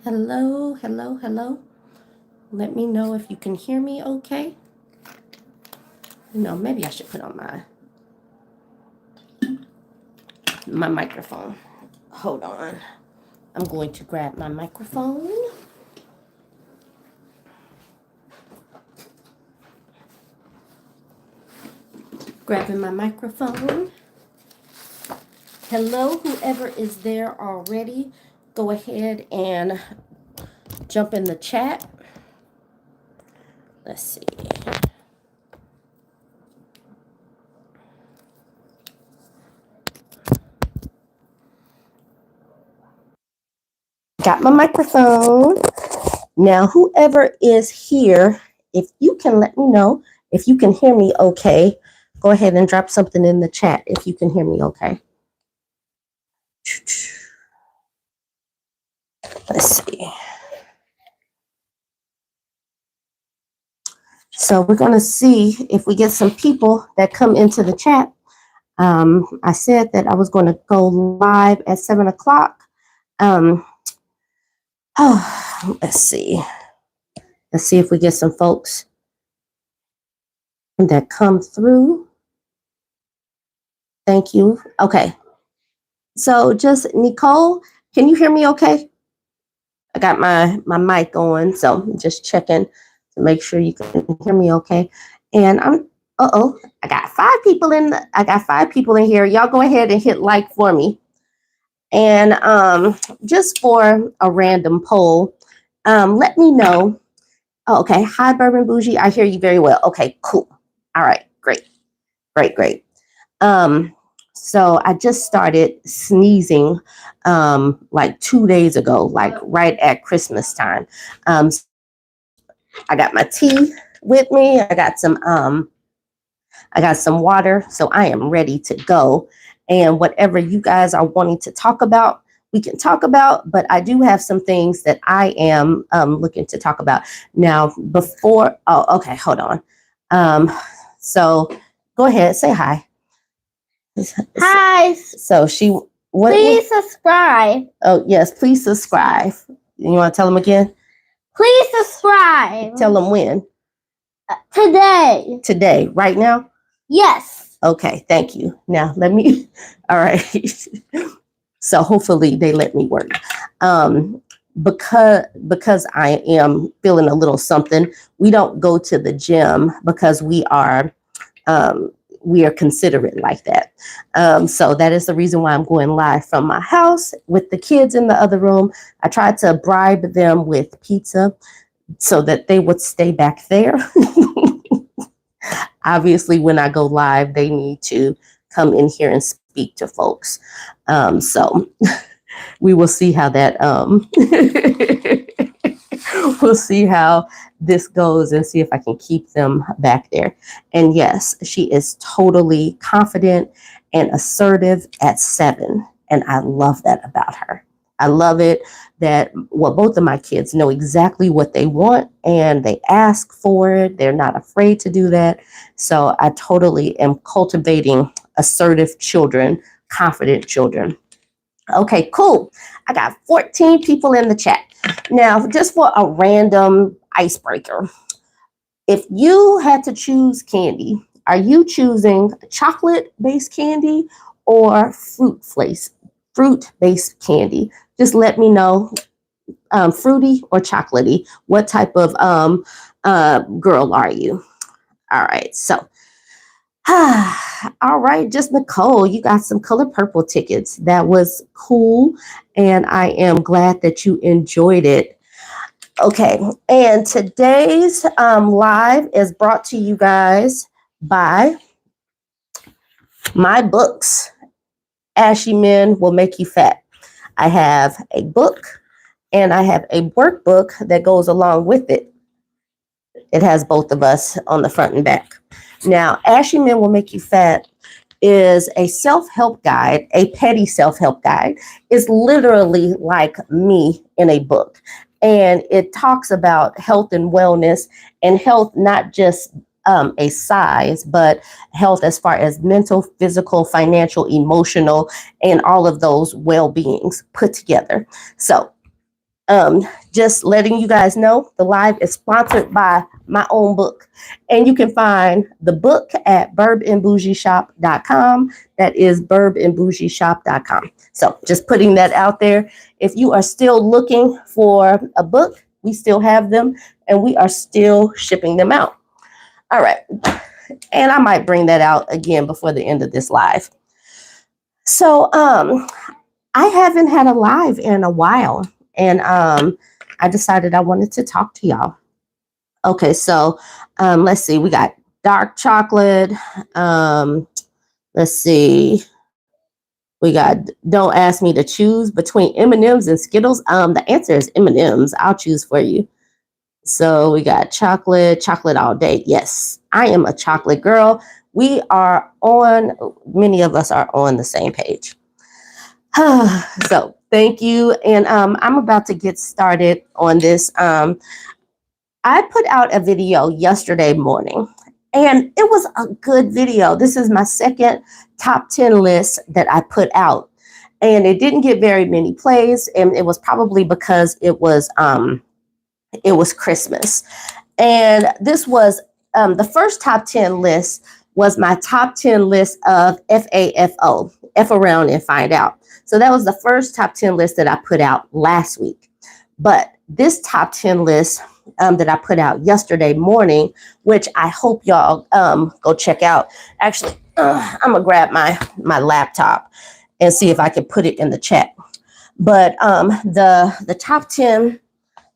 Hello, hello, hello. Let me know if you can hear me okay. Maybe I should put on my microphone. Hold on. I'm going to grab my microphone. Grabbing my microphone. Hello, whoever is there already. Go ahead and jump in the chat. Let's see. Got my microphone. Now, whoever is here, if you can let me know if you can hear me okay, go ahead and drop something in the chat if you can hear me okay. Let's see. So we're going to see if we get some people that come into the chat. I said that I was going to go live at 7 o'clock. Let's see. Let's see if we get some folks that come through. Thank you. Okay. So just Nicole, can you hear me okay? I got my mic on, so I'm just checking to make sure you can hear me okay. And I got 5 people in here. Y'all go ahead and hit like for me. And just for a random poll, let me know. Oh, okay. Hi, BurbNBougie. I hear you very well. Okay, cool. All right, great. So I just started sneezing like 2 days ago, like right at Christmas time. I got my tea with me. I got some water, so I am ready to go. And whatever you guys are wanting to talk about, we can talk about, but I do have some things that I am looking to talk about. Now, okay, hold on. So go ahead, say hi. Hi. So please subscribe. Oh, yes, please subscribe. You want to tell them again? Please subscribe. Tell them when? Today. Today, right now? Yes. Okay, thank you. Now, all right. So hopefully they let me work. Because I am feeling a little something, we don't go to the gym because we are considerate like that. So that is the reason why I'm going live from my house with the kids in the other room. I tried to bribe them with pizza so that they would stay back there. Obviously, when I go live, they need to come in here and speak to folks. So we will see how that we'll see how this goes and see if I can keep them back there. And yes, she is totally confident and assertive at 7. And I love that about her. I love it that both of my kids know exactly what they want and they ask for it. They're not afraid to do that. So I totally am cultivating assertive children, confident children. Okay, cool. I got 14 people in the chat. Now, just for a random icebreaker, if you had to choose candy, are you choosing chocolate-based candy or fruit-based candy? Just let me know, fruity or chocolatey. What type of girl are you? All right, so all right, just Nicole, you got some Color Purple tickets. That was cool, and I am glad that you enjoyed it. Okay, and today's live is brought to you guys by my books. Ashy Men Will Make You Fat. I have a book, and I have a workbook that goes along with it. It has both of us on the front and back. Now, Ashy Men Will Make You Fat is a self-help guide, a petty self-help guide. It's literally like me in a book. And it talks about health and wellness, and health not just a size, but health as far as mental, physical, financial, emotional, and all of those well-beings put together. So Just letting you guys know, the live is sponsored by my own book. And you can find the book at BurbNBougieShop.com. That is BurbNBougieShop.com. So just putting that out there. If you are still looking for a book, we still have them and we are still shipping them out. All right. And I might bring that out again before the end of this live. So I haven't had a live in a while. And I decided I wanted to talk to y'all. Okay, so let's see. We got dark chocolate. Let's see. We got don't ask me to choose between M&Ms and Skittles. The answer is M&Ms. I'll choose for you. So we got chocolate all day. Yes, I am a chocolate girl. We are on, many of us are on the same page. So thank you. And I'm about to get started on this. I put out a video yesterday morning and it was a good video. This is my second top 10 list that I put out and it didn't get very many plays. And it was probably because it was Christmas. And this was the first top 10 list was my top 10 list of FAFO, F around and find out. So that was the first top 10 list that I put out last week. But this top 10 list that I put out yesterday morning, which I hope y'all go check out. Actually, I'm gonna grab my laptop and see if I can put it in the chat. But the top 10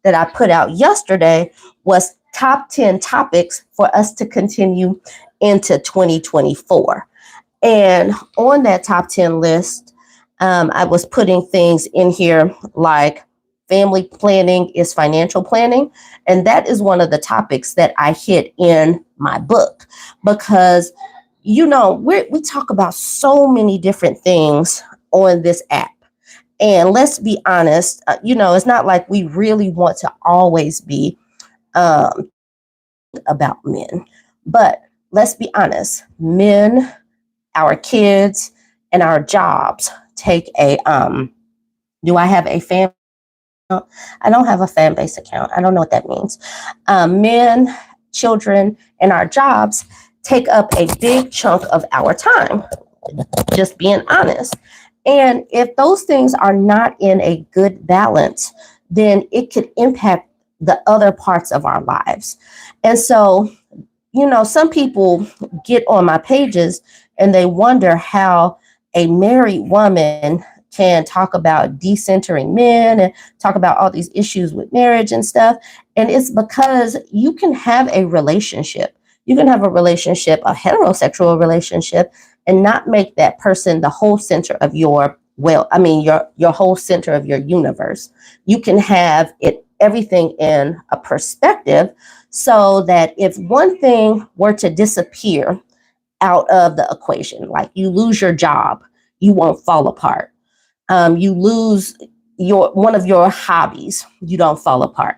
that I put out yesterday was top 10 topics for us to continue into 2024. And on that top 10 list, I was putting things in here like family planning is financial planning. And that is one of the topics that I hit in my book because, you know, we talk about so many different things on this app. And let's be honest, you know, it's not like we really want to always be about men. But let's be honest, men, our kids, and our jobs take a, do I have a fan? I don't have a fan base account. I don't know what that means. Men, children, and our jobs take up a big chunk of our time, just being honest. And if those things are not in a good balance, then it could impact the other parts of our lives. And so, you know, some people get on my pages and they wonder how a married woman can talk about decentering men and talk about all these issues with marriage and stuff. And it's because you can have a relationship. You can have a relationship, a heterosexual relationship, and not make that person the whole center of your, your whole center of your universe. You can have everything in a perspective so that if one thing were to disappear out of the equation, like you lose your job, you won't fall apart. You lose one of your hobbies, you don't fall apart.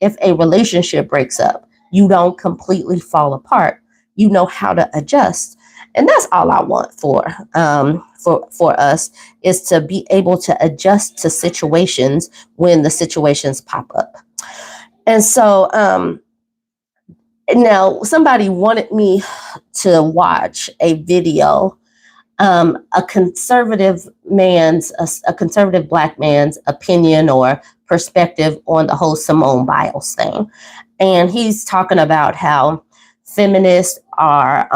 If a relationship breaks up, you don't completely fall apart. You know how to adjust. And that's all I want for us is to be able to adjust to situations when the situations pop up. And so now somebody wanted me to watch a video, a conservative Black man's opinion or perspective on the whole Simone Biles thing. And he's talking about how feminists are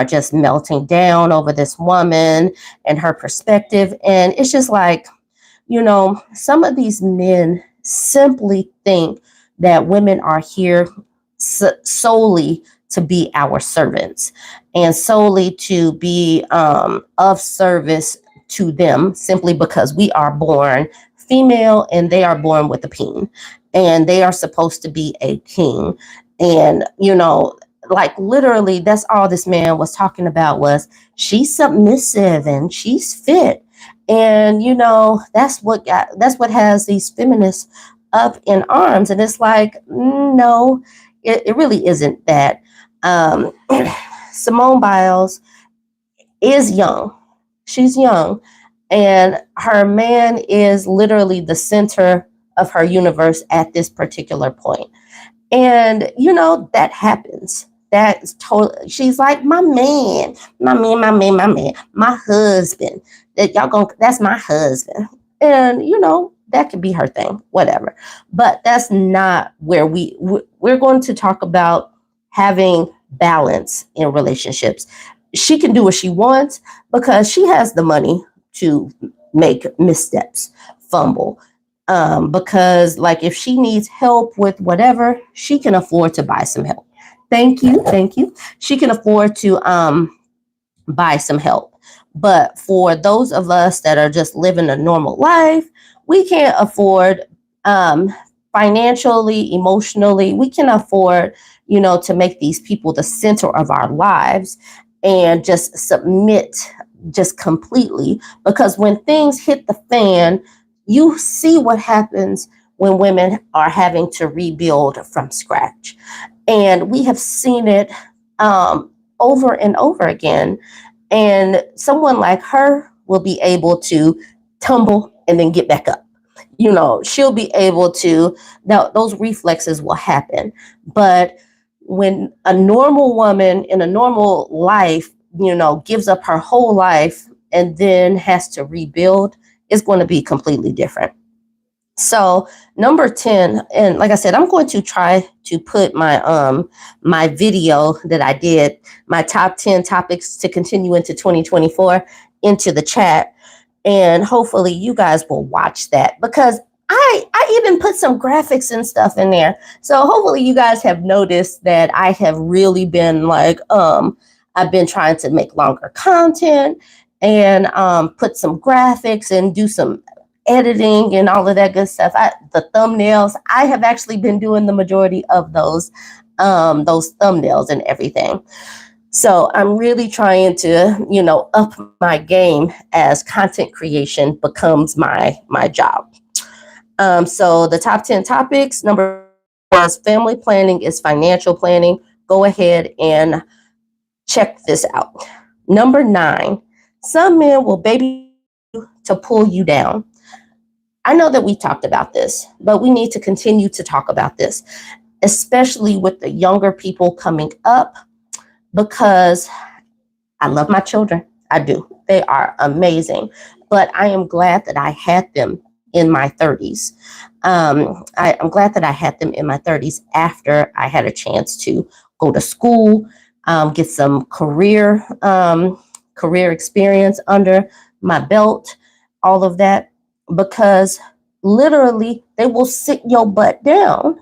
just melting down over this woman and her perspective. And it's just like, you know, some of these men simply think that women are here solely to be our servants and solely to be of service to them simply because we are born female and they are born with a peen and they are supposed to be a king. And, you know, like literally that's all this man was talking about was she's submissive and she's fit. And, you know, that's what has these feminists up in arms. And it's like, no, it really isn't that. Simone Biles is young. She's young. And her man is literally the center of her universe at this particular point. And, that happens. That's totally, she's like, my man, my man, my man, my man, my husband. That's my husband. And, that could be her thing, whatever. But that's not where we're going to talk about having balance in relationships. She can do what she wants because she has the money to make missteps, fumble, because like if she needs help with whatever, she can afford to buy some help. Thank you. She can afford to buy some help. But for those of us that are just living a normal life, we can't afford financially, emotionally, we can afford, to make these people the center of our lives and just submit just completely. Because when things hit the fan, you see what happens when women are having to rebuild from scratch. And we have seen it over and over again. And someone like her will be able to tumble and then get back up. She'll be able to, now those reflexes will happen. But when a normal woman in a normal life, gives up her whole life and then has to rebuild, it's going to be completely different. So number 10, and like I said, I'm going to try to put my video that I did, my top 10 topics to continue into 2024 into the chat. And hopefully you guys will watch that because I even put some graphics and stuff in there. So hopefully you guys have noticed that I have really been like, I've been trying to make longer content and put some graphics and do some editing and all of that good stuff. The thumbnails, I have actually been doing the majority of those thumbnails and everything. So I'm really trying to, up my game as content creation becomes my job. So the top 10 topics, number 1 is family planning is financial planning. Go ahead and check this out. Number 9, some men will baby you to pull you down. I know that we talked about this, but we need to continue to talk about this, especially with the younger people coming up, because I love my children. I do. They are amazing. But I am glad that I had them in my 30s. I'm glad that I had them in my 30s after I had a chance to go to school, get some career experience under my belt, all of that, because literally they will sit your butt down.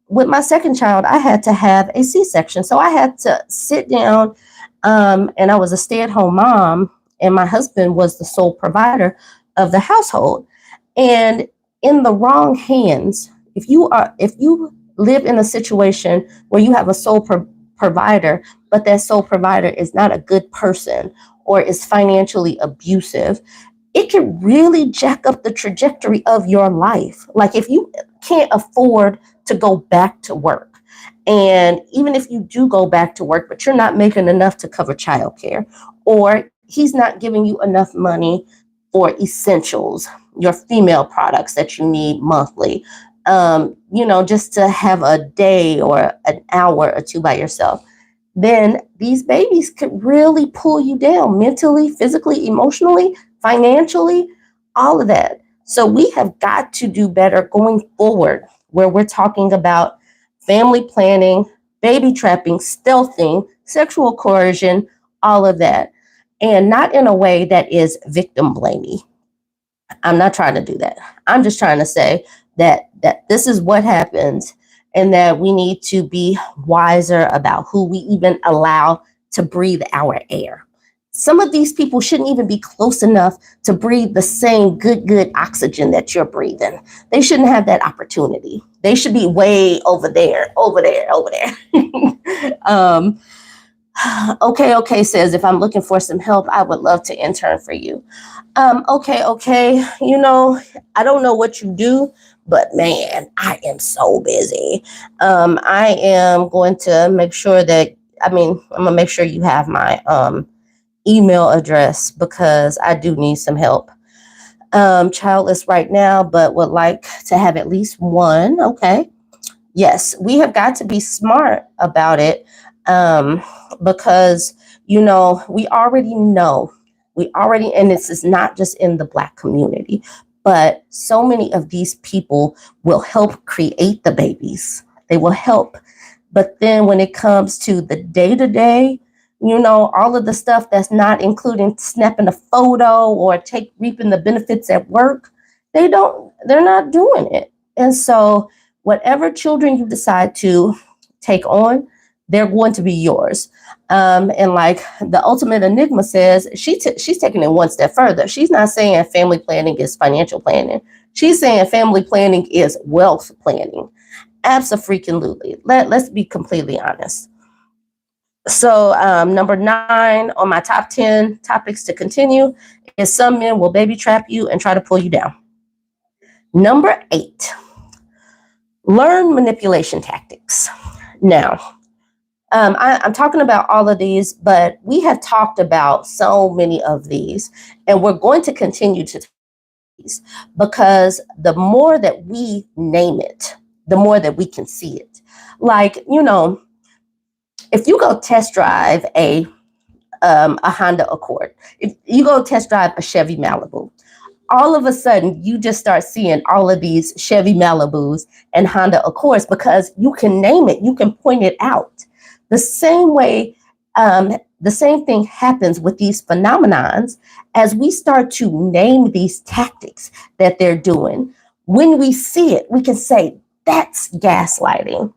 With my second child, I had to have a C-section. So I had to sit down, and I was a stay-at-home mom, and my husband was the sole provider of the household. And in the wrong hands, if you live in a situation where you have a sole provider, but that sole provider is not a good person or is financially abusive, it can really jack up the trajectory of your life. Like if you can't afford to go back to work, and even if you do go back to work, but you're not making enough to cover childcare, or he's not giving you enough money for essentials, your female products that you need monthly, just to have a day or an hour or two by yourself, then these babies could really pull you down mentally, physically, emotionally, financially, all of that. So we have got to do better going forward, where we're talking about family planning, baby trapping, stealthing, sexual coercion, all of that. And not in a way that is victim blaming. I'm not trying to do that. I'm just trying to say that this is what happens, and that we need to be wiser about who we even allow to breathe our air. Some of these people shouldn't even be close enough to breathe the same good oxygen that you're breathing. They shouldn't have that opportunity. They should be way over there. Okay, says, if I'm looking for some help, I would love to intern for you. Okay. I don't know what you do, but man, I am so busy. I am going to make sure that, I'm going to make sure you have my email address because I do need some help. Childless right now, but would like to have at least one. Okay. Yes, we have got to be smart about it, because, we already know, and this is not just in the Black community, but so many of these people will help create the babies. They will help. But then when it comes to the day to day, all of the stuff that's not including snapping a photo or reaping the benefits at work, they're not doing it. And so whatever children you decide to take on, they're going to be yours. And like the ultimate enigma says, she's taking it one step further. She's not saying family planning is financial planning. She's saying family planning is wealth planning. Absolutely. Let's be completely honest. So number 9 on my top 10 topics to continue is some men will baby trap you and try to pull you down. Number 8, learn manipulation tactics. Now, I'm talking about all of these, but we have talked about so many of these, and we're going to continue to talk about these because the more that we name it, the more that we can see it. Like, if you go test drive a Honda Accord, if you go test drive a Chevy Malibu, all of a sudden you just start seeing all of these Chevy Malibus and Honda Accords because you can name it, you can point it out. The same way, the same thing happens with these phenomenons as we start to name these tactics that they're doing. When we see it, we can say, that's gaslighting.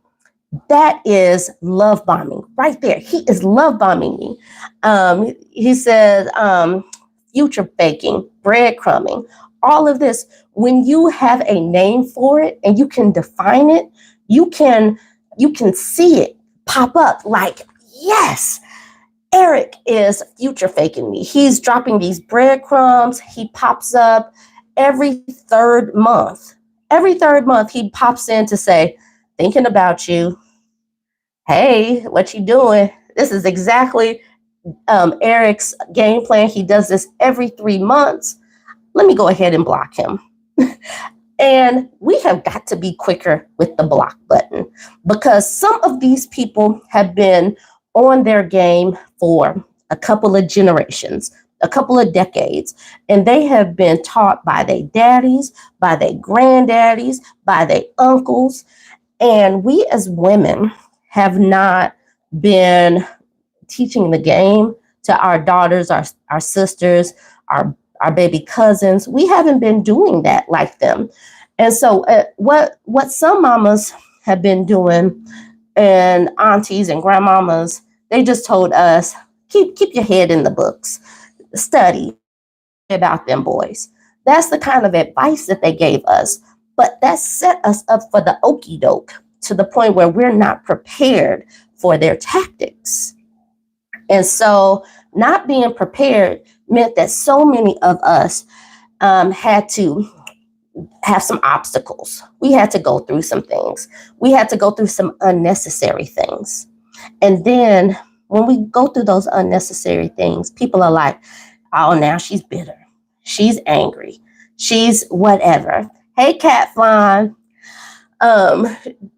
That is love bombing right there. He is love bombing me. He said, future faking, breadcrumbing, all of this. When you have a name for it and you can define it, you can see it pop up like, yes, Eric is future faking me. He's dropping these breadcrumbs. He pops up every third month. Every third month, he pops in to say, thinking about you. Hey, what you doing? This is exactly Eric's game plan. He does this every 3 months. Let me go ahead and block him. And we have got to be quicker with the block button because some of these people have been on their game for a couple of generations, a couple of decades, and they have been taught by their daddies, by their granddaddies, by their uncles. And we as women have not been teaching the game to our daughters, our sisters, our baby cousins. We haven't been doing that like them. And so what some mamas have been doing, and aunties and grandmamas, they just told us, keep your head in the books, study about them boys. That's the kind of advice that they gave us. But that set us up for the okie doke to the point where we're not prepared for their tactics. And so not being prepared meant that so many of us had to have some obstacles. We had to go through some things. We had to go through some unnecessary things. And then when we go through those unnecessary things, people are like, oh, now she's bitter. She's angry. She's whatever. Hey, Cat Flan.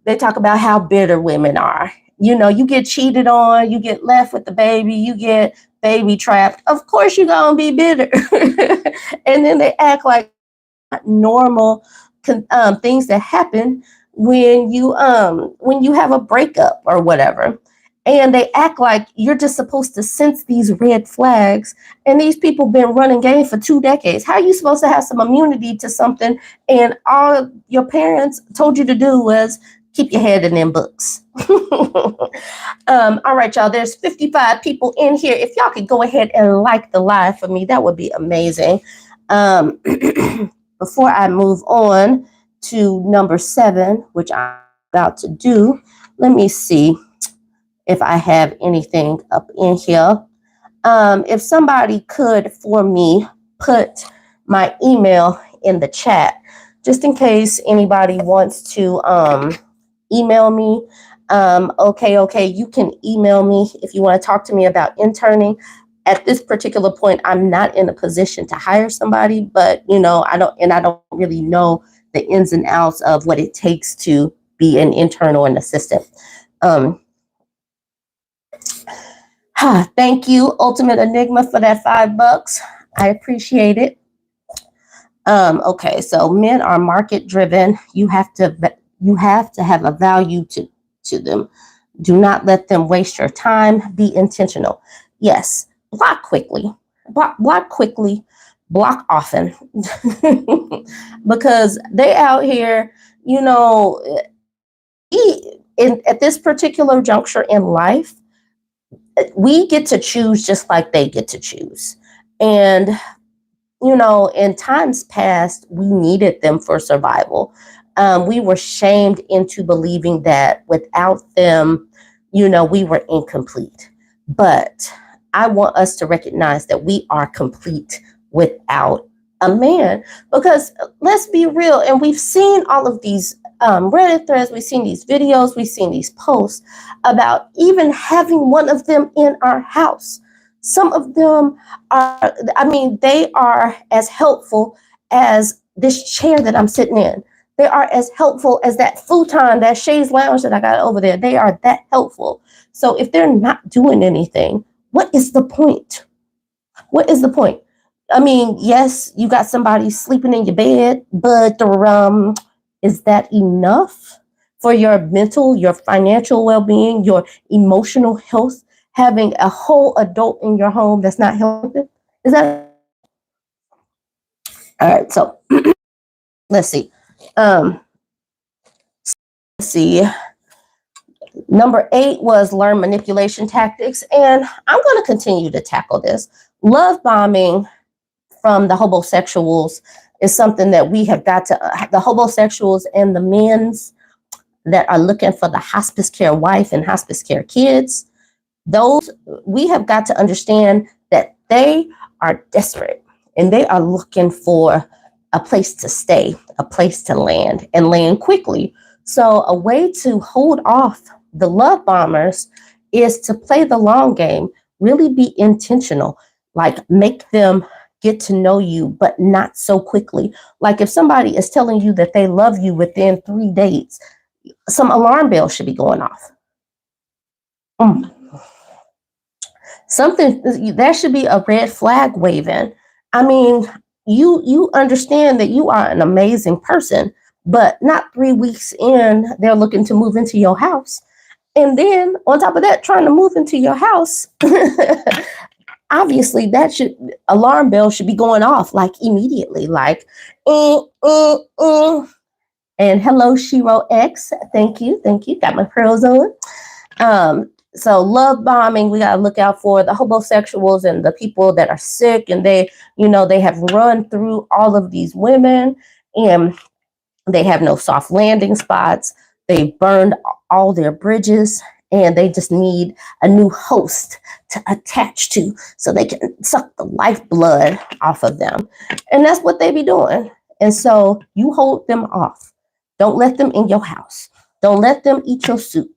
They talk about how bitter women are. You get cheated on, you get left with the baby, you get baby trapped. Of course you're going to be bitter. And then they act like normal things that happen when you have a breakup or whatever. And they act like you're just supposed to sense these red flags. And these people been running game for 2 decades. How are you supposed to have some immunity to something? And all your parents told you to do was keep your head in them books. All right, y'all. There's 55 people in here. If y'all could go ahead and like the live for me, that would be amazing. Before I move on to number 7, which I'm about to do, let me see if I have anything up in here. If somebody could, for me, put my email in the chat, just in case anybody wants to email me. Okay, you can email me if you want to talk to me about interning at this particular point, I'm not in a position to hire somebody, but I don't really know the ins and outs of what it takes to be an intern or an assistant. Thank you, Ultimate Enigma, for that $5. I appreciate it. Okay, so men are market driven. You have to have a value to them. Do not let them waste your time. Be intentional. Yes, block quickly. Block quickly. Block often. Because they out here, at this particular juncture in life, we get to choose just like they get to choose. And, in times past, we needed them for survival. We were shamed into believing that without them, we were incomplete. But I want us to recognize that we are complete without a man. Because let's be real, and we've seen all of these Reddit threads, we've seen these videos, we've seen these posts about even having one of them in our house. Some of them are, they are as helpful as this chair that I'm sitting in. They are as helpful as that futon, that chaise lounge that I got over there. They are that helpful. So if they're not doing anything, what is the point? What is the point? Yes, you got somebody sleeping in your bed, but is that enough for your mental, your financial well-being, your emotional health? Having a whole adult in your home that's not helping? Is that all right? So let's see. Let's see. Number 8 was learn manipulation tactics, and I'm going to continue to tackle this. Love bombing from the homosexuals is something that we have got to. The homosexuals and the men's that are looking for the hospice care wife and hospice care kids. Those, we have got to understand that they are desperate and they are looking for a place to stay, a place to land, and land quickly. So a way to hold off the love bombers is to play the long game, really be intentional, like make them get to know you, but not so quickly. Like if somebody is telling you that they love you within 3 dates, some alarm bells should be going off. Something that should be a red flag waving. You understand that you are an amazing person, but not 3 weeks in, they're looking to move into your house. And then on top of that, trying to move into your house, obviously alarm bell should be going off like immediately, like, And hello, Shiro X. Thank you. Got my pearls on. So love bombing, we got to look out for the homosexuals and the people that are sick, and they have run through all of these women and they have no soft landing spots. They burned all their bridges and they just need a new host to attach to so they can suck the lifeblood off of them. And that's what they be doing. And so you hold them off. Don't let them in your house. Don't let them eat your soup.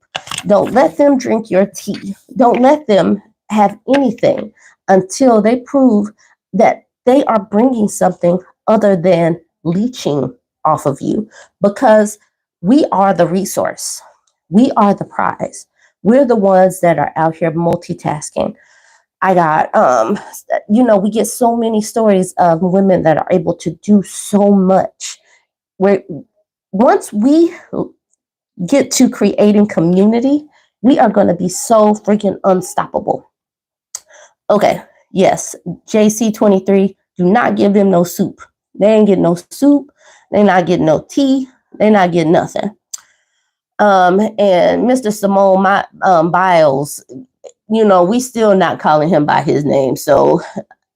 Don't let them drink your tea. Don't let them have anything until they prove that they are bringing something other than leeching off of you, because we are the resource. We are the prize. We're the ones that are out here multitasking. I got, we get so many stories of women that are able to do so much. Where once we get to creating community, we are going to be so freaking unstoppable. Okay, yes, JC23, do not give them no soup. They ain't getting no soup. They not getting no tea. They not getting nothing. And Mr. Simone Biles, we still not calling him by his name, so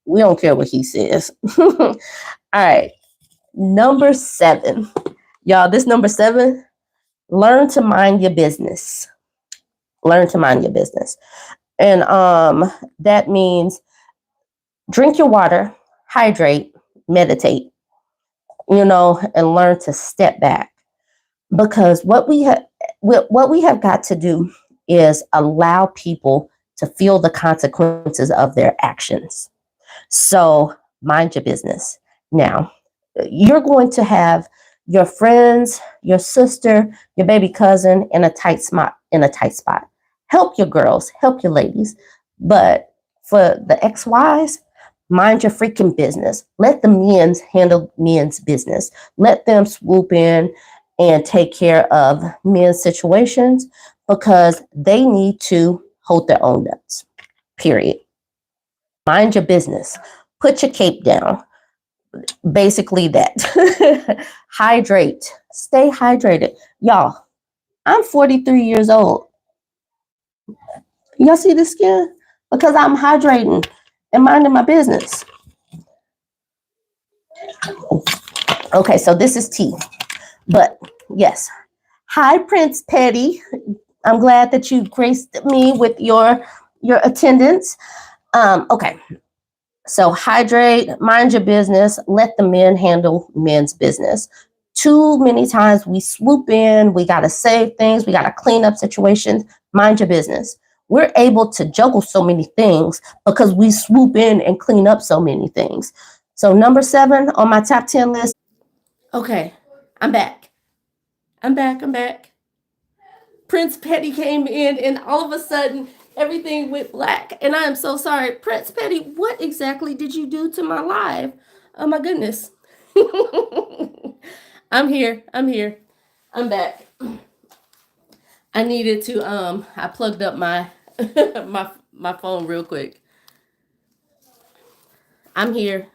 we don't care what he says. All right, number 7. Y'all, this number 7, learn to mind your business. Learn to mind your business. And that means drink your water, hydrate, meditate, and learn to step back. Because what we have got to do is allow people to feel the consequences of their actions. So mind your business. Now, you're going to have your friends, your sister, your baby cousin in a tight spot. Help your girls, help your ladies. But for the XYs, mind your freaking business. Let the men's handle men's business. Let them swoop in and take care of men's situations because they need to hold their own nuts. Period. Mind your business. Put your cape down. Basically that. Hydrate. Stay hydrated. Y'all, I'm 43 years old. Y'all see the skin? Because I'm hydrating and minding my business. Okay, so this is tea. But yes. Hi, Prince Petty. I'm glad that you graced me with your attendance. Okay. So hydrate, mind your business, let the men handle men's business. Too many times we swoop in, we got to save things, we got to clean up situations, mind your business. We're able to juggle so many things because we swoop in and clean up so many things. So number 7 on my top 10 list. Okay, I'm back. I'm back. Prince Petty came in and all of a sudden everything went black. And I am so sorry. Prince Petty, what exactly did you do to my live? Oh my goodness. I'm here. I'm back. I needed to I plugged up my my phone real quick. I'm here.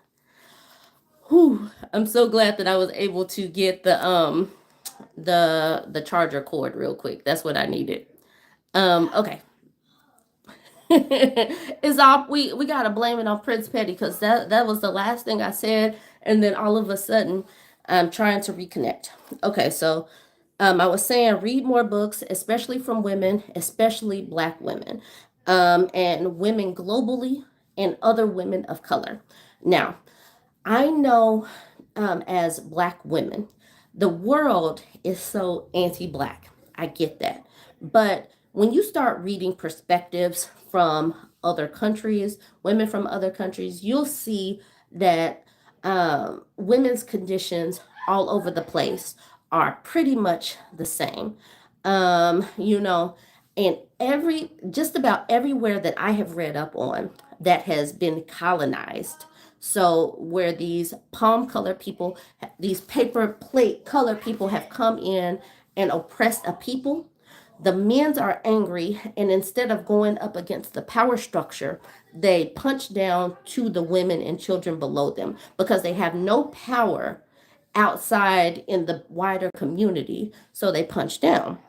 Whew. I'm so glad that I was able to get the charger cord real quick. That's what I needed. Okay. It's all we gotta blame it on Prince Petty because that was the last thing I said, and then all of a sudden I'm trying to reconnect. Okay, so I was saying read more books, especially from women, especially Black women, and women globally and other women of color. Now, I know as Black women, the world is so anti-Black. I get that. But when you start reading perspectives from other countries, women from other countries, you'll see that women's conditions all over the place are pretty much the same. You know, and just about everywhere that I have read up on that has been colonized, so where these palm color people, these paper plate color people have come in and oppressed a people, the men's are angry, and instead of going up against the power structure, they punch down to the women and children below them because they have no power outside in the wider community, so they punch down.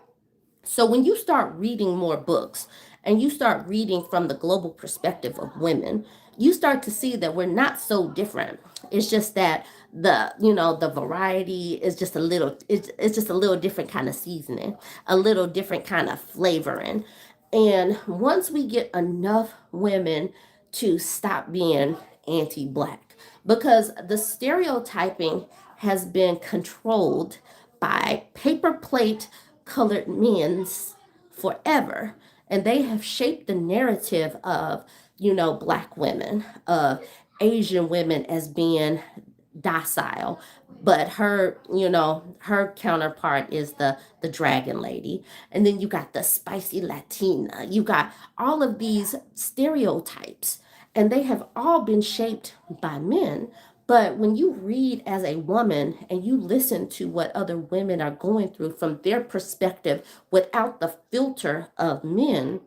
So when you start reading more books and you start reading from the global perspective of women, you start to see that we're not so different. It's just that the variety is just a little it's just a little different kind of seasoning, a little different kind of flavoring. And once we get enough women to stop being anti-Black, because the stereotyping has been controlled by paper plate colored men's forever. And they have shaped the narrative of, Black women, of Asian women as being docile, but her counterpart is the dragon lady. And then you got the spicy Latina, you got all of these stereotypes, and they have all been shaped by men. But when you read as a woman and you listen to what other women are going through from their perspective without the filter of men,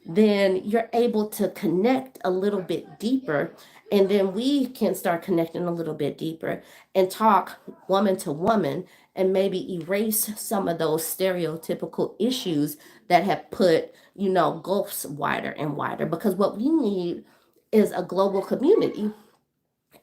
then you're able to connect a little bit deeper. And then we can start connecting a little bit deeper and talk woman to woman and maybe erase some of those stereotypical issues that have put, gulfs wider and wider. Because what we need is a global community.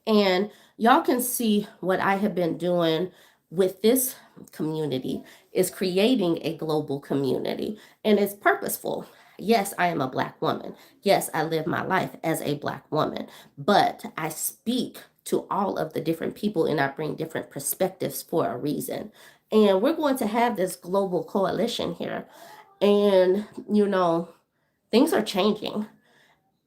And y'all can see what I have been doing with this community is creating a global community, and it's purposeful. Yes, I am a Black woman. Yes, I live my life as a Black woman, but I speak to all of the different people and I bring different perspectives for a reason. And we're going to have this global coalition here. And, things are changing.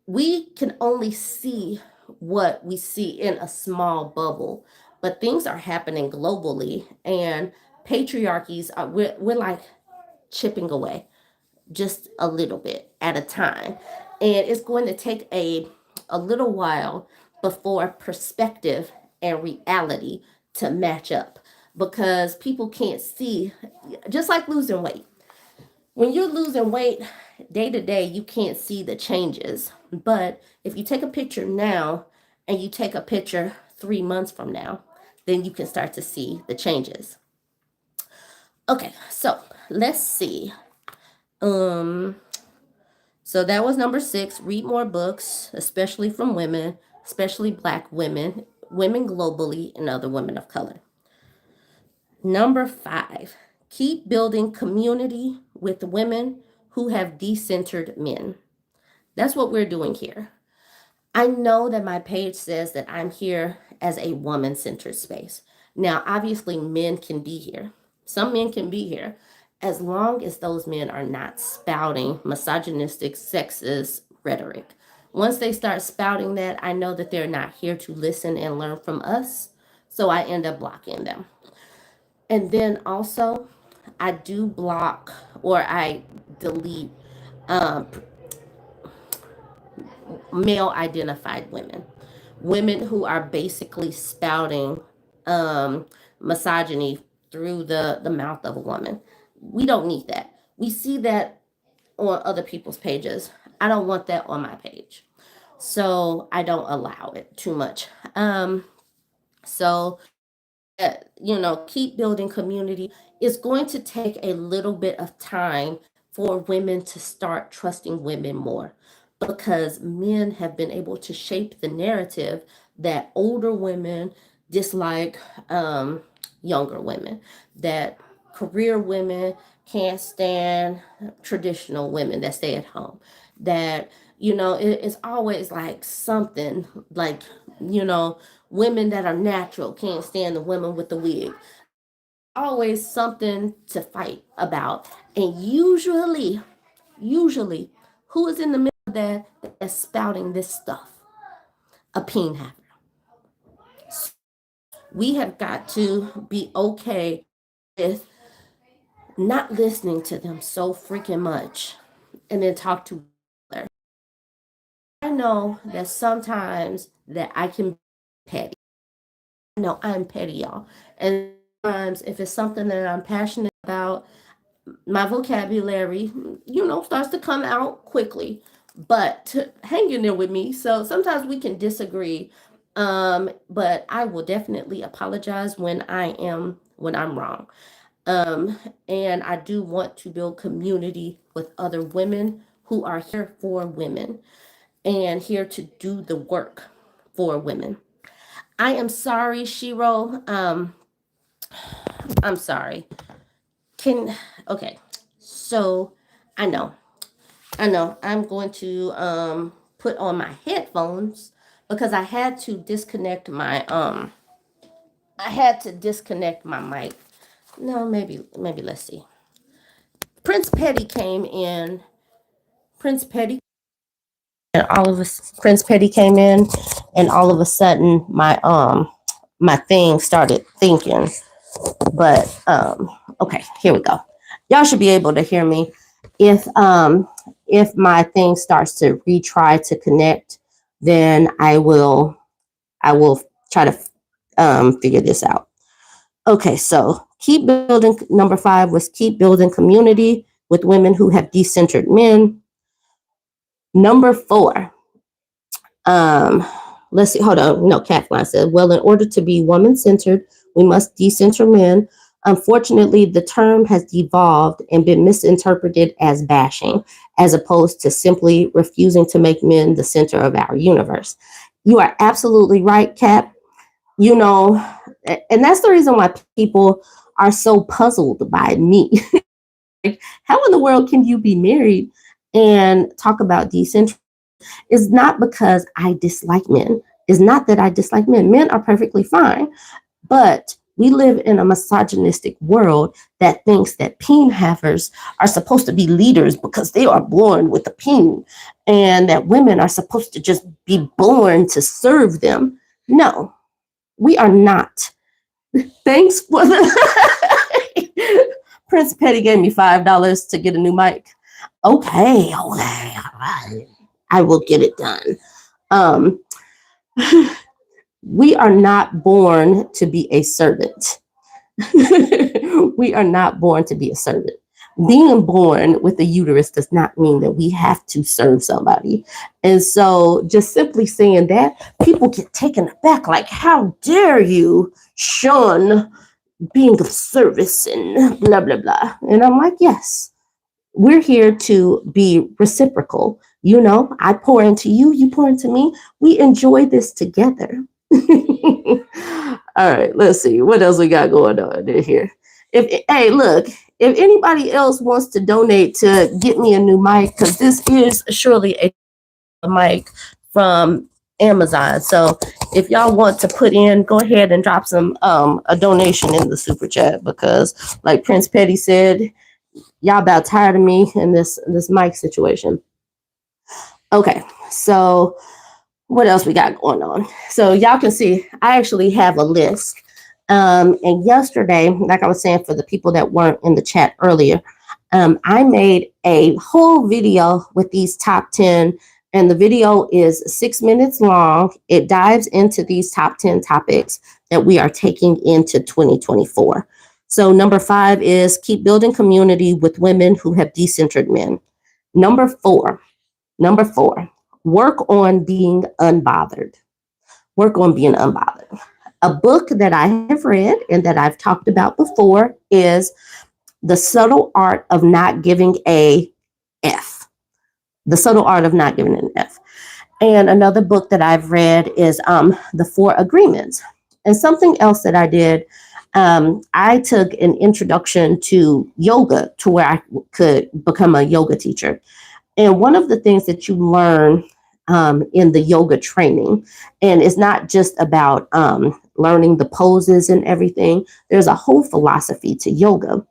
We can only see what we see in a small bubble, but things are happening globally, and patriarchies are, we're like chipping away just a little bit at a time. And it's going to take a little while before perspective and reality to match up, because people can't see, just like losing weight. When you're losing weight day to day, you can't see the changes. But if you take a picture now and you take a picture 3 months from now, then you can start to see the changes. Okay, so let's see. So that was number 6. Read more books, especially from women, especially Black women, women globally, and other women of color. Number 5, keep building community with women who have decentered men. That's what we're doing here. I know that my page says that I'm here as a woman-centered space. Now, obviously, men can be here. Some men can be here, as long as those men are not spouting misogynistic, sexist rhetoric. Once they start spouting that, I know that they're not here to listen and learn from us, so I end up blocking them. And then also, I do block or I delete male identified women who are basically spouting misogyny through the mouth of a woman. We don't need that. We see that on other people's pages. I don't want that on my page, so I don't allow it too much. So keep building community. It's going to take a little bit of time for women to start trusting women more, because men have been able to shape the narrative that older women dislike younger women, that career women can't stand traditional women that stay at home, that it's always like something like, women that are natural can't stand the women with the wig. Always something to fight about. And usually, who is in the middle of that that's spouting this stuff? A peen haver. We have got to be okay with not listening to them so freaking much and then talk to other. I know that sometimes that I can be petty. I know I'm petty, y'all. And sometimes if it's something that I'm passionate about, my vocabulary, starts to come out quickly. But hang in there with me. So sometimes we can disagree. But I will definitely apologize when I'm wrong. And I do want to build community with other women who are here for women and here to do the work for women. I am sorry, Shiro. I'm sorry. Okay. So I know. I'm going to put on my headphones because I had to disconnect my mic. No, maybe let's see. Prince Petty came in. Prince Petty came in, and all of a sudden my thing started thinking. But okay, here we go. Y'all should be able to hear me. If my thing starts to retry to connect, then I will try to figure this out. Okay, so keep building. Number 5 was keep building community with women who have decentered men. Number 4, let's see, hold on. No, Catfly said, well, in order to be woman-centered, we must decenter men. Unfortunately, the term has devolved and been misinterpreted as bashing, as opposed to simply refusing to make men the center of our universe. You are absolutely right, Kat. And that's the reason why people are so puzzled by me. How in the world can you be married and talk about decentering? It's not because I dislike men. It's not that I dislike men. Men are perfectly fine. But We live in a misogynistic world that thinks that peen havers are supposed to be leaders because they are born with a peen, and that women are supposed to just be born to serve them. No, we are not. Thanks for the Prince Petty gave me $5 to get a new mic. Okay, all right. I will get it done. We are not born to be a servant. We are not born to be a servant. Being born with a uterus does not mean that we have to serve somebody. And so just simply saying that, people get taken aback, like, how dare you shun being of service and blah, blah, blah. And I'm like, yes, we're here to be reciprocal. You know, I pour into you, you pour into me. We enjoy this together. All right, let's see what else we got going on in here. Hey, look, if anybody else wants to donate to get me a new mic, because this is surely a mic from Amazon. So if y'all want to put in, go ahead and drop some a donation in the super chat, because like Prince Petty said, y'all about tired of me in this mic situation. Okay, so what else we got going on? So y'all can see I actually have a list. And yesterday, like I was saying, for the people that weren't in the chat earlier, I made a whole video with these top 10, and the video is 6 minutes long. It dives into these top 10 topics that we are taking into 2024. So number 5 is keep building community with women who have decentered men. Number four, work on being unbothered. Work on being unbothered. A book that I have read and that I've talked about before is The Subtle Art of Not Giving a F. The Subtle Art of Not Giving an F. And another book that I've read is The 4 Agreements. And something else that I did, I took an introduction to yoga to where I could become a yoga teacher. And one of the things that you learn in the yoga training, and it's not just about learning the poses and everything. There's a whole philosophy to yoga.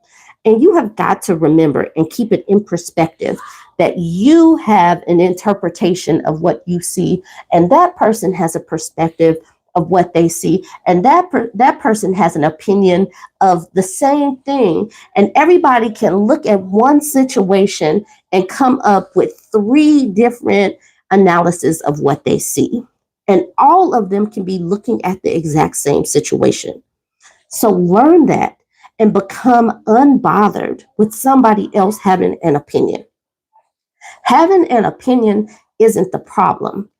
And you have got to remember and keep it in perspective that you have an interpretation of what you see, and that person has a perspective of what they see, and that person has an opinion of the same thing. And everybody can look at one situation and come up with 3 different analysis of what they see. And all of them can be looking at the exact same situation. So learn that and become unbothered with somebody else having an opinion. Having an opinion isn't the problem.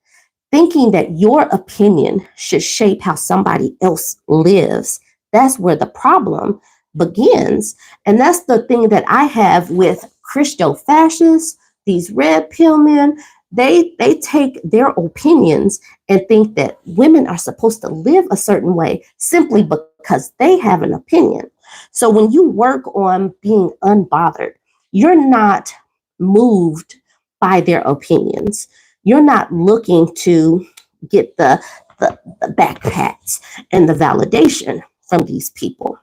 Thinking that your opinion should shape how somebody else lives, that's where the problem begins. And that's the thing that I have with Christo-fascists, these red pill men. They take their opinions and think that women are supposed to live a certain way simply because they have an opinion. So when you work on being unbothered, you're not moved by their opinions. You're not looking to get the back pats and the validation from these people.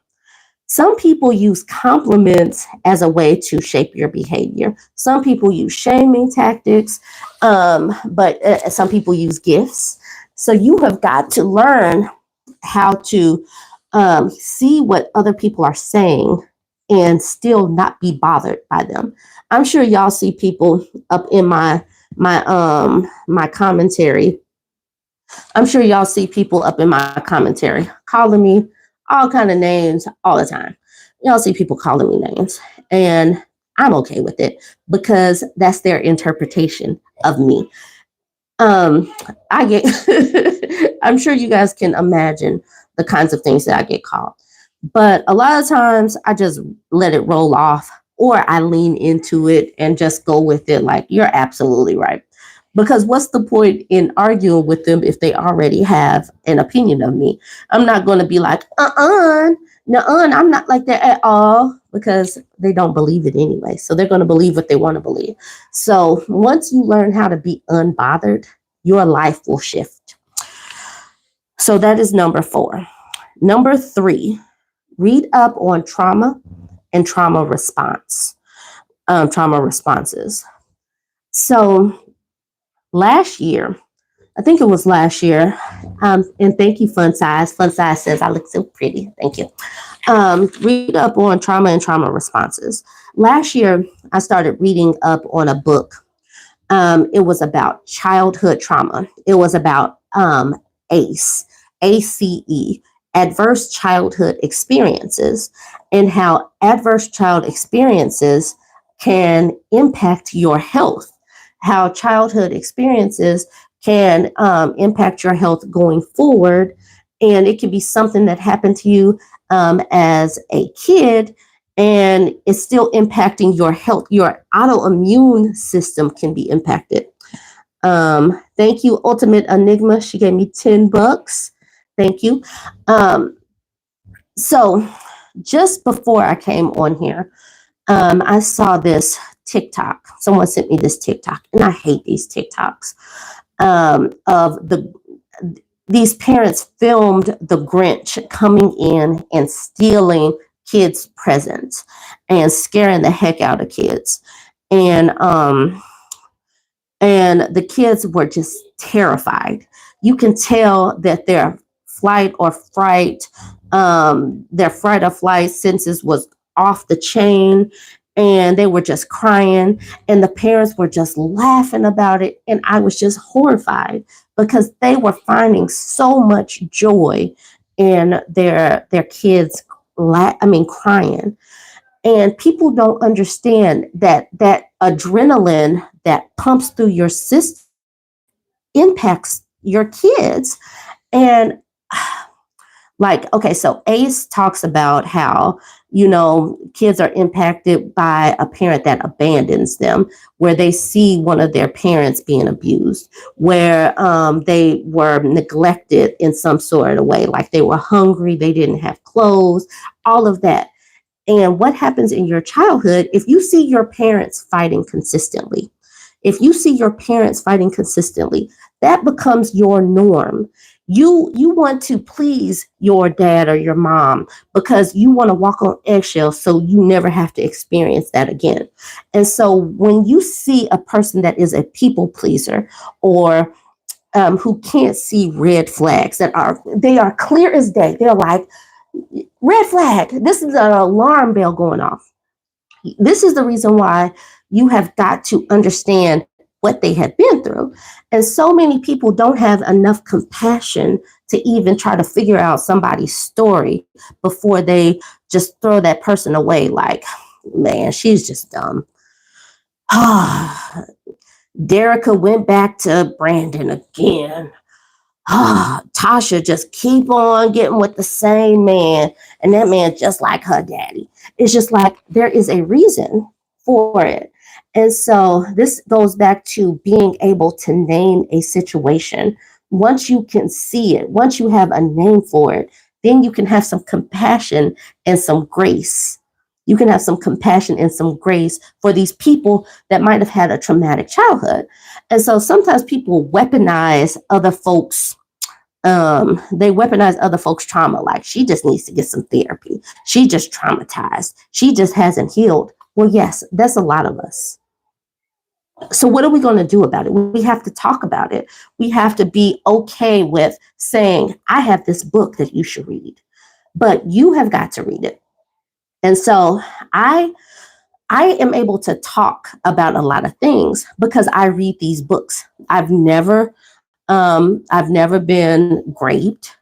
Some people use compliments as a way to shape your behavior. Some people use shaming tactics, but some people use gifts. So you have got to learn how to see what other people are saying and still not be bothered by them. I'm sure y'all see people up in my commentary. I'm sure y'all see people up in my commentary calling me all kind of names all the time. Y'all see people calling me names, and I'm okay with it because that's their interpretation of me. I get, I'm sure you guys can imagine the kinds of things that I get called, but a lot of times I just let it roll off, or I lean into it and just go with it. Like, you're absolutely right. Because what's the point in arguing with them if they already have an opinion of me? I'm not going to be like, I'm not like that at all, because they don't believe it anyway. So they're going to believe what they want to believe. So once you learn how to be unbothered, your life will shift. So that is number 4. Number 3, read up on trauma and trauma responses. So last year, I think it was last year, and thank you, Fun Size. Fun Size says I look so pretty. Thank you. Read up on trauma and trauma responses. Last year, I started reading up on a book. It was about childhood trauma. It was about ACE, ACE, adverse childhood experiences, and how adverse child experiences can impact your health, how childhood experiences can impact your health going forward. And it could be something that happened to you as a kid, and it's still impacting your health. Your autoimmune system can be impacted. Thank you, Ultimate Enigma. She gave me $10. Thank you. So just before I came on here, I saw this TikTok. Someone sent me this TikTok, and I hate these TikToks. These parents filmed the Grinch coming in and stealing kids' presents and scaring the heck out of kids. And the kids were just terrified. You can tell that their fight or flight senses was off the chain, and they were just crying, and the parents were just laughing about it. And I was just horrified because they were finding so much joy in their kids crying. And people don't understand that adrenaline that pumps through your system impacts your kids. And so ACE talks about how, kids are impacted by a parent that abandons them, where they see one of their parents being abused, where they were neglected in some sort of way, like they were hungry, they didn't have clothes, all of that. And what happens in your childhood, if you see your parents fighting consistently, that becomes your norm. You want to please your dad or your mom because you want to walk on eggshells so you never have to experience that again. And so when you see a person that is a people pleaser or who can't see red flags they are clear as day, they're like, red flag, this is an alarm bell going off. This is the reason why you have got to understand what they have been through. And so many people don't have enough compassion to even try to figure out somebody's story before they just throw that person away like, man, she's just dumb. Derica went back to Brandon again. Tasha just keep on getting with the same man, and that man just like her daddy. It's just like there is a reason for it. And so this goes back to being able to name a situation. Once you can see it, once you have a name for it, then you can have some compassion and some grace. You can have some compassion and some grace for these people that might have had a traumatic childhood. And so sometimes people weaponize other folks. They weaponize other folks' trauma. Like, she just needs to get some therapy. She just traumatized. She just hasn't healed. Well, yes, that's a lot of us. So what are we going to do about it? We have to talk about it. We have to be okay with saying, I have this book that you should read, but you have got to read it. And so I am able to talk about a lot of things because I read these books. I've never been raped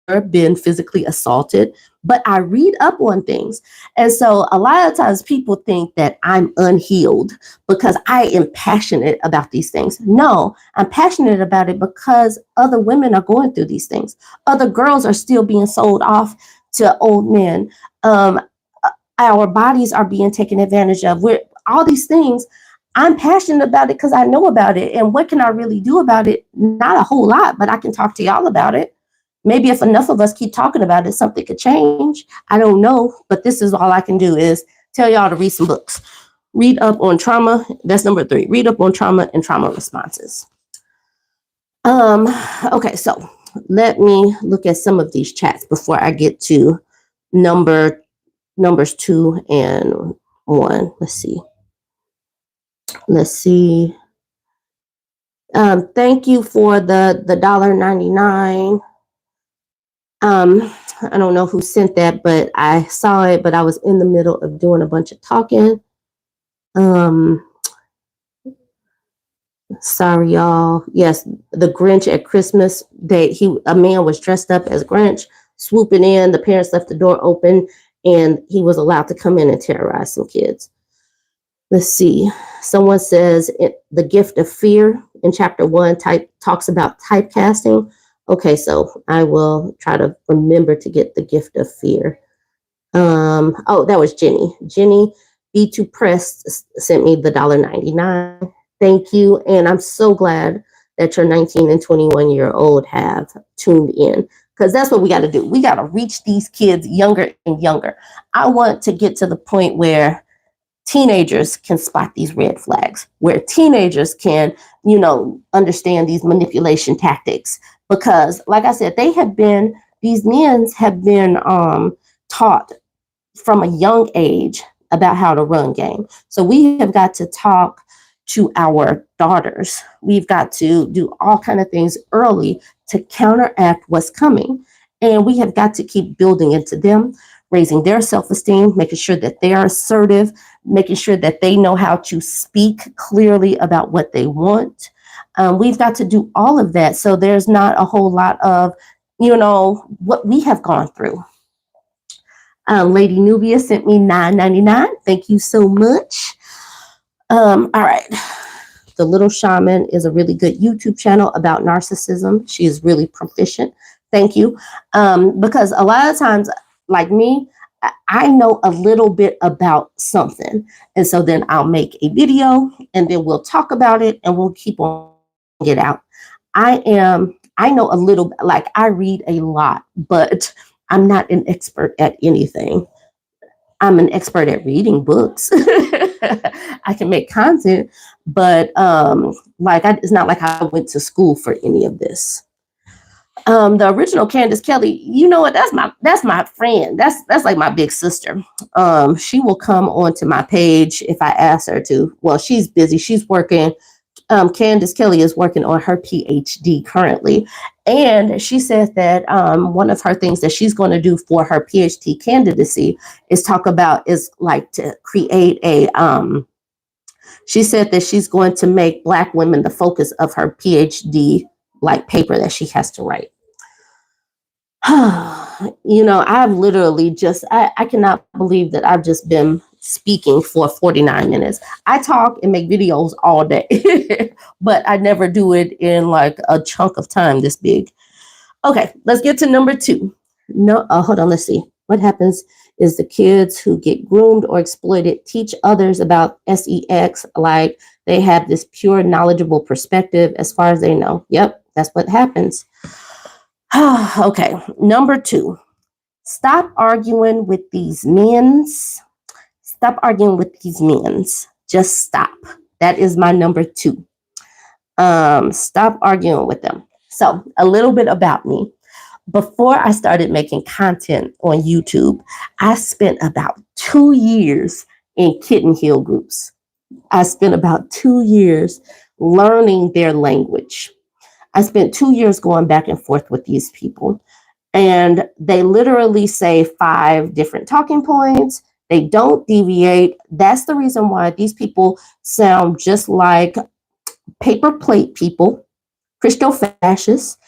or been physically assaulted, but I read up on things. And so a lot of times people think that I'm unhealed because I am passionate about these things. No, I'm passionate about it because other women are going through these things. Other girls are still being sold off to old men. Our bodies are being taken advantage of. All these things. I'm passionate about it because I know about it. And what can I really do about it? Not a whole lot, but I can talk to y'all about it. Maybe if enough of us keep talking about it, something could change. I don't know, but this is all I can do is tell y'all to read some books. Read up on trauma. That's number 3. Read up on trauma and trauma responses. Okay, so let me look at some of these chats before I get to numbers 2 and 1. Let's see. Thank you for the $1.99. I don't know who sent that, but I saw it, but I was in the middle of doing a bunch of talking. Sorry, y'all. Yes, the Grinch at Christmas Day. A man was dressed up as Grinch, swooping in. The parents left the door open, and he was allowed to come in and terrorize some kids. Let's see. Someone says the gift of fear in chapter 1 talks about typecasting. Okay, so I will try to remember to get the gift of fear. Oh, that was Jenny. Jenny B2 Press sent me the $1.99. Thank you. And I'm so glad that your 19 and 21-year-old have tuned in, because that's what we got to do. We got to reach these kids younger and younger. I want to get to the point where teenagers can spot these red flags, where teenagers can, understand these manipulation tactics. Because like I said, these men have been taught from a young age about how to run game. So we have got to talk to our daughters. We've got to do all kind of things early to counteract what's coming. And we have got to keep building into them, raising their self-esteem, making sure that they are assertive, making sure that they know how to speak clearly about what they want. We've got to do all of that. So there's not a whole lot of, what we have gone through. Lady Nubia sent me $9.99. Thank you so much. All right. The Little Shaman is a really good YouTube channel about narcissism. She is really proficient. Thank you. Because a lot of times, like me, I know a little bit about something. And so then I'll make a video and then we'll talk about it and we'll keep on it out. I know a little, like I read a lot, but I'm not an expert at anything. I'm an expert at reading books. I can make content, but it's not like I went to school for any of this. The original Candace Kelly, you know what? That's my friend. That's like my big sister. She will come onto my page if I ask her to. Well, she's busy. She's working. Candace Kelly is working on her PhD currently. And she said that one of her things that she's going to do for her PhD candidacy is to create she said that she's going to make Black women the focus of her PhD paper that she has to write. I've literally I cannot believe that I've just been speaking for 49 minutes. I talk and make videos all day, but I never do it in a chunk of time this big. Okay, let's get to number 2. Hold on, let's see. What happens is the kids who get groomed or exploited teach others about sex, like they have this pure, knowledgeable perspective as far as they know. Yep, that's what happens. Okay, number 2. Stop arguing with these men. Stop arguing with these men. Just stop. That is my number 2. Stop arguing with them. So a little bit about me. Before I started making content on YouTube, I spent about 2 years in kitten heel groups. I spent about 2 years learning their language. I spent 2 years going back and forth with these people. And they literally say 5 different talking points. They don't deviate. That's the reason why these people sound just like paper plate people, Christo-fascists.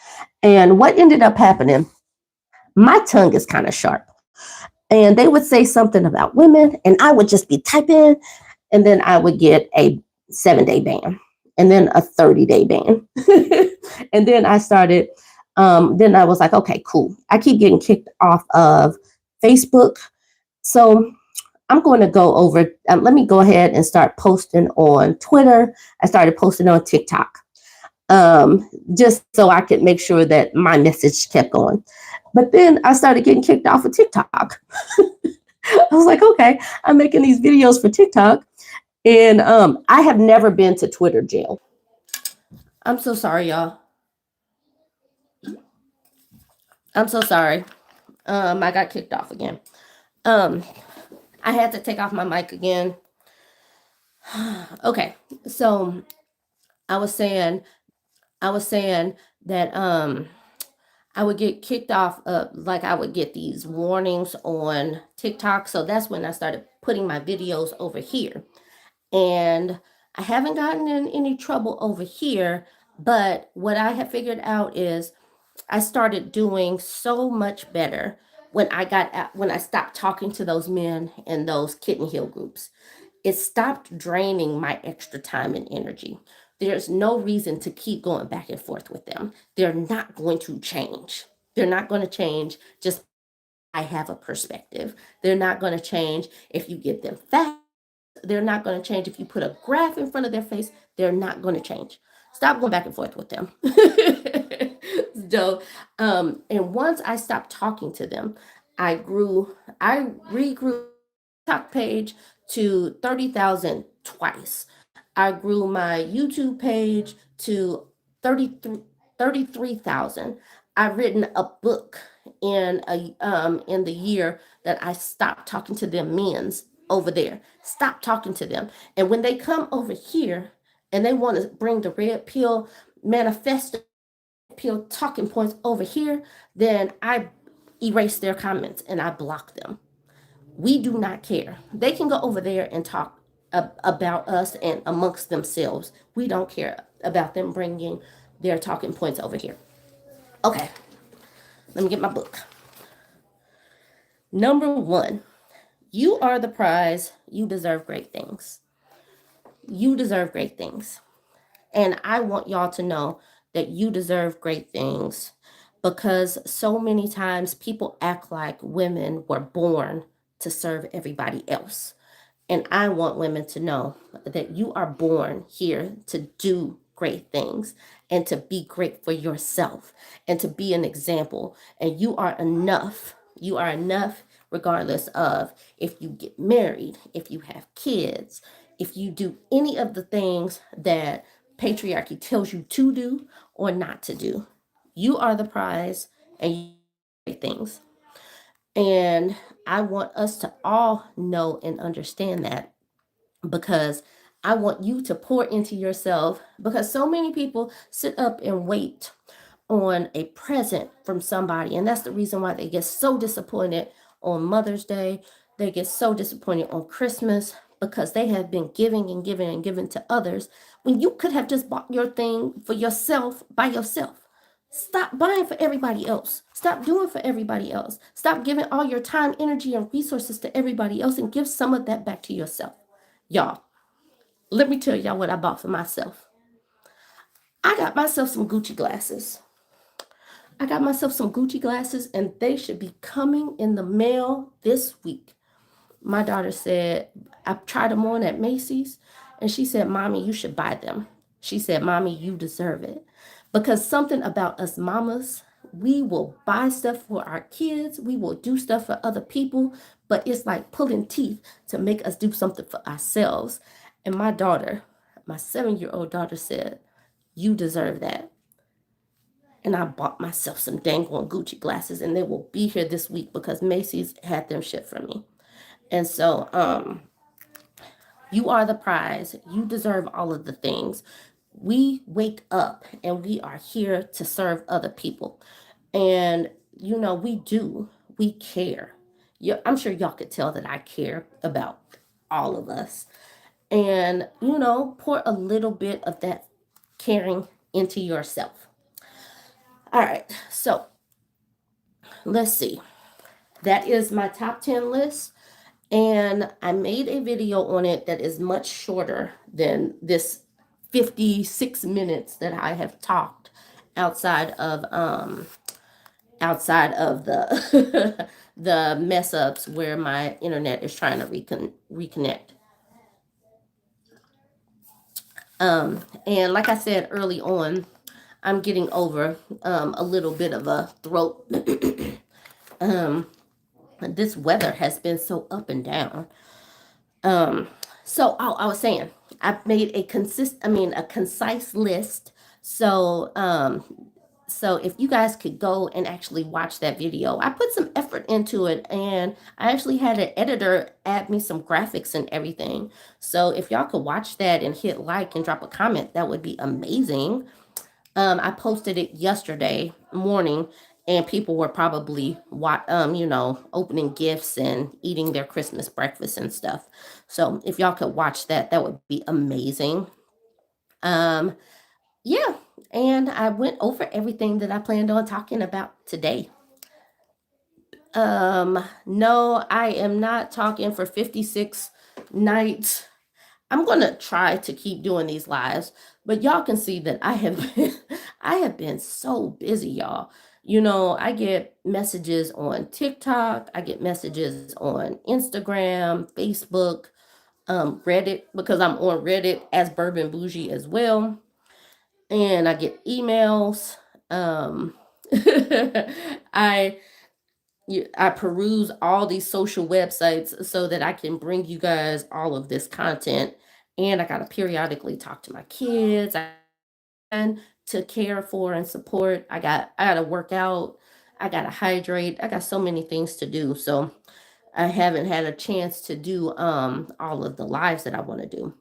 And what ended up happening, my tongue is kind of sharp. And they would say something about women, and I would just be typing, and then I would get a 7-day ban, and then a 30-day ban. And then I started, then I was like, okay, cool. I keep getting kicked off of Facebook. So I'm going to go over, let me go ahead and start posting on Twitter. I started posting on TikTok. Just so I could make sure that my message kept going. But then I started getting kicked off of TikTok. I was like, okay, I'm making these videos for TikTok. And I have never been to Twitter jail. I'm so sorry, y'all. I'm so sorry. I got kicked off again. Um, I had to take off my mic again. Okay, so I was saying, I was saying that I would get kicked off, like I would get these warnings on TikTok. So that's when I started putting my videos over here. And I haven't gotten in any trouble over here. But what I have figured out is I started doing so much better when I stopped talking to those men in those kitten hill groups. It stopped draining my extra time and energy. There's no reason to keep going back and forth with them. They're not going to change. They're not going to change just I have a perspective. They're not going to change if you give them facts. They're not going to change if you put a graph in front of their face. They're not going to change. Stop going back and forth with them. So, and once I stopped talking to them, I regrew TikTok page to 30,000 twice. I grew my YouTube page to 33,000. I've written a book in the year that I stopped talking to them men's over there. Stop talking to them. And when they come over here and they want to bring the red pill manifesto pill talking points over here, then I erase their comments and I block them. We do not care. They can go over there and talk about us and amongst themselves. We don't care about them bringing their talking points over here. Okay, let me get my book. Number 1, you are the prize. You deserve great things. You deserve great things. And I want y'all to know that you deserve great things because so many times people act like women were born to serve everybody else. And I want women to know that you are born here to do great things and to be great for yourself and to be an example. And you are enough. You are enough regardless of if you get married, if you have kids, if you do any of the things that patriarchy tells you to do or not to do. You are the prize and you do great things. And I want us to all know and understand that because I want you to pour into yourself because so many people sit up and wait on a present from somebody. And that's the reason why they get so disappointed on Mother's Day. They get so disappointed on Christmas because they have been giving and giving and giving to others when you could have just bought your thing for yourself by yourself. Stop buying for everybody else. Stop doing for everybody else. Stop giving all your time, energy, and resources to everybody else and give some of that back to yourself. Y'all, let me tell y'all what I bought for myself. I got myself some Gucci glasses. And they should be coming in the mail this week. My daughter said, I tried them on at Macy's, and she said, Mommy, you should buy them. She said, Mommy, you deserve it. Because something about us mamas, we will buy stuff for our kids, we will do stuff for other people, but it's like pulling teeth to make us do something for ourselves. And my daughter, my 7-year-old daughter said, you deserve that. And I bought myself some dang on Gucci glasses, and they will be here this week because Macy's had them shipped for me. And so, you are the prize. You deserve all of the things. We wake up and we are here to serve other people. And, we do. We care. I'm sure y'all could tell that I care about all of us. And, pour a little bit of that caring into yourself. All right. So let's see. That is my top 10 list. And I made a video on it that is much shorter than this 56 minutes that I have talked outside of the the mess ups where my internet is trying to reconnect. And like I said early on, I'm getting over a little bit of a throat. This weather has been so up and down. So I was saying I've made a concise list. So So if you guys could go and actually watch that video, I put some effort into it, and I actually had an editor add me some graphics and everything. So if y'all could watch that and hit like and drop a comment, that would be amazing. I posted it yesterday morning, and people were probably opening gifts and eating their Christmas breakfast and stuff. So if y'all could watch that, that would be amazing. Um, yeah, and I went over everything that I planned on talking about today. No, I am not talking for 56 nights. I'm gonna try to keep doing these lives, but y'all can see that I have been, I have been so busy, y'all. I get messages on TikTok, I get messages on Instagram, Facebook, Reddit, because I'm on Reddit as BurbNBougie as well, and I get emails. Um, I I peruse all these social websites so that I can bring you guys all of this content. And I got to periodically talk to my kids and to care for and support. I got to work out. I got to hydrate. I got so many things to do. So I haven't had a chance to do all of the lives that I want to do.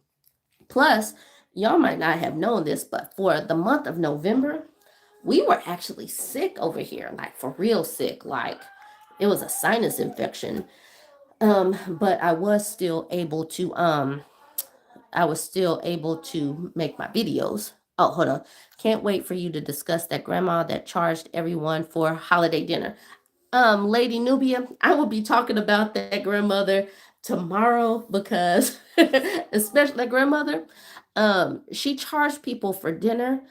Plus, y'all might not have known this, but for the month of November, we were actually sick over here, like for real sick. Like it was a sinus infection. But I was still able to make my videos. Oh, hold on. Can't wait for you to discuss that grandma that charged everyone for holiday dinner. Lady Nubia, I will be talking about that grandmother tomorrow because especially that grandmother, she charged people for dinner,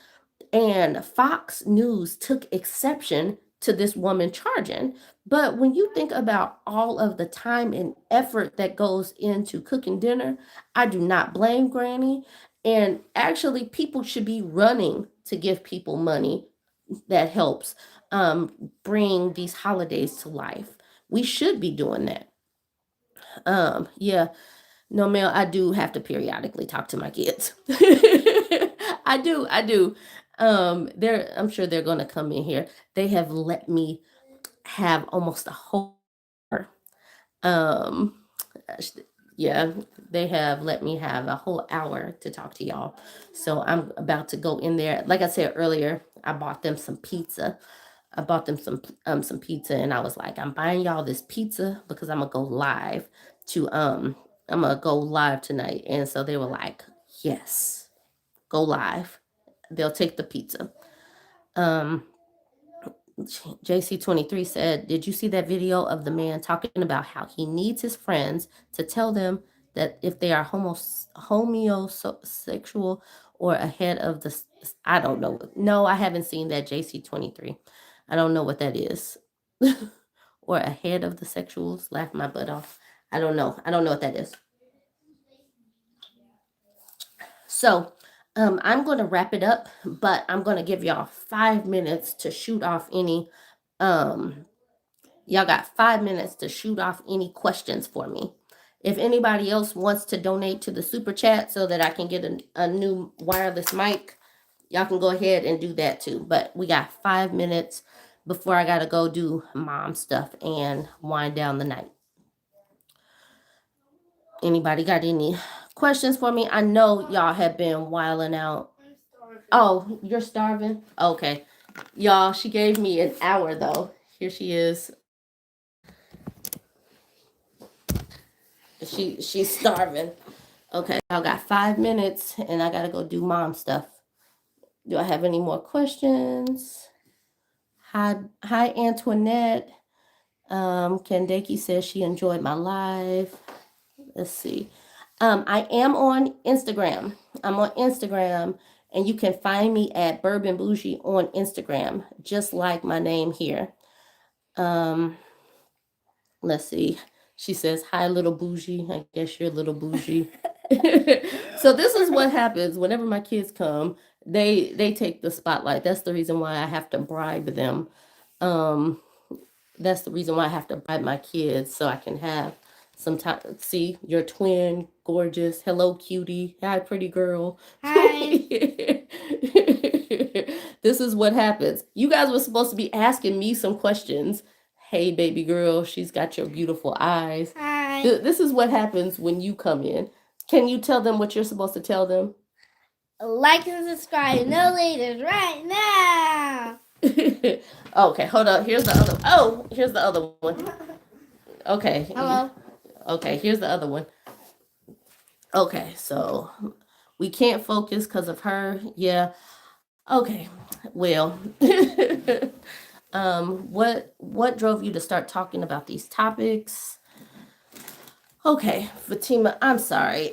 and Fox News took exception to this woman charging. But when you think about all of the time and effort that goes into cooking dinner, I do not blame Granny. And actually, people should be running to give people money that helps bring these holidays to life. We should be doing that. Yeah, no, Mel, I do have to periodically talk to my kids. I do. I'm sure they're gonna come in here. They have let me have almost a whole hour. Um, yeah, they have let me have a whole hour to talk to y'all. So I'm about to go in there. Like I said earlier, I bought them some pizza. I bought them some pizza, and I was like, I'm buying y'all this pizza because I'm gonna go live tonight. And so they were like, yes, go live. They'll take the pizza. Um, JC23 said, did you see that video of the man talking about how he needs his friends to tell them that if they are homosexual or ahead of the, I don't know. No, I haven't seen that, JC23. I don't know what that is. Or ahead of the sexuals, laugh my butt off. I don't know. I don't know what that is. So I'm going to wrap it up, but I'm going to give y'all 5 minutes to shoot off any y'all got 5 minutes to shoot off any questions for me. If anybody else wants to donate to the super chat so that I can get a new wireless mic, y'all can go ahead and do that too. But we got 5 minutes before I got to go do mom stuff and wind down the night. Anybody got any questions for me? I know y'all have been wilding out. Oh, you're starving? Okay. Y'all, she gave me an hour though. Here she is. She's starving. Okay, I got 5 minutes and I gotta go do mom stuff. Do I have any more questions? Hi Antoinette. Kandeki says she enjoyed my live. Let's see. I am on Instagram. I'm on Instagram, and you can find me at BurbNBougie on Instagram, just like my name here. Let's see. She says, hi, little bougie. I guess you're little bougie. So this is what happens whenever my kids come. They take the spotlight. That's the reason why I have to bribe them. That's the reason why I have to bribe my kids so I can have some time. See, your twin, gorgeous. Hello, cutie. Hi, pretty girl. Hi. this is what happens. You guys were supposed to be asking me some questions. Hey, baby girl, she's got your beautiful eyes. Hi. This is what happens when you come in. Can you tell them what you're supposed to tell them? Like and subscribe. No later right now. Okay, hold on. Here's the other. Oh, here's the other one. Okay. Hello. Okay, here's the other one. Okay, so we can't focus because of her. Yeah. Okay. Well, what drove you to start talking about these topics? Okay, Fatima, I'm sorry.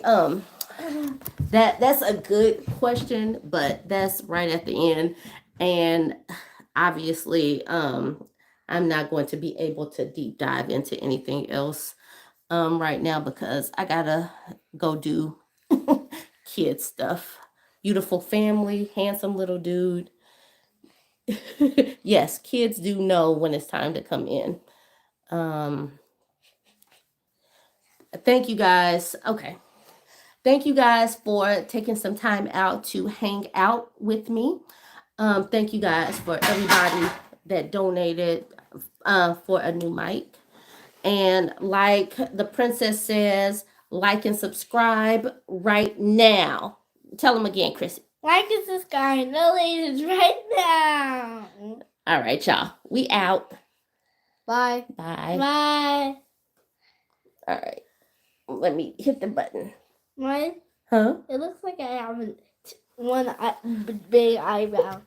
That's a good question, but that's right at the end. And obviously, I'm not going to be able to deep dive into anything else right now because I gotta go do kid stuff. Beautiful family, handsome little dude. Yes, kids do know when it's time to come in. Thank you guys. Okay. Thank you guys for taking some time out to hang out with me. Thank you guys for everybody that donated for a new mic. And like the princess says, like and subscribe right now. Tell them again, Chrissy. Like and subscribe. No later right now. All right, y'all. We out. Bye. Bye. Bye. All right. Let me hit the button. What? Huh? It looks like I have one big eyebrow.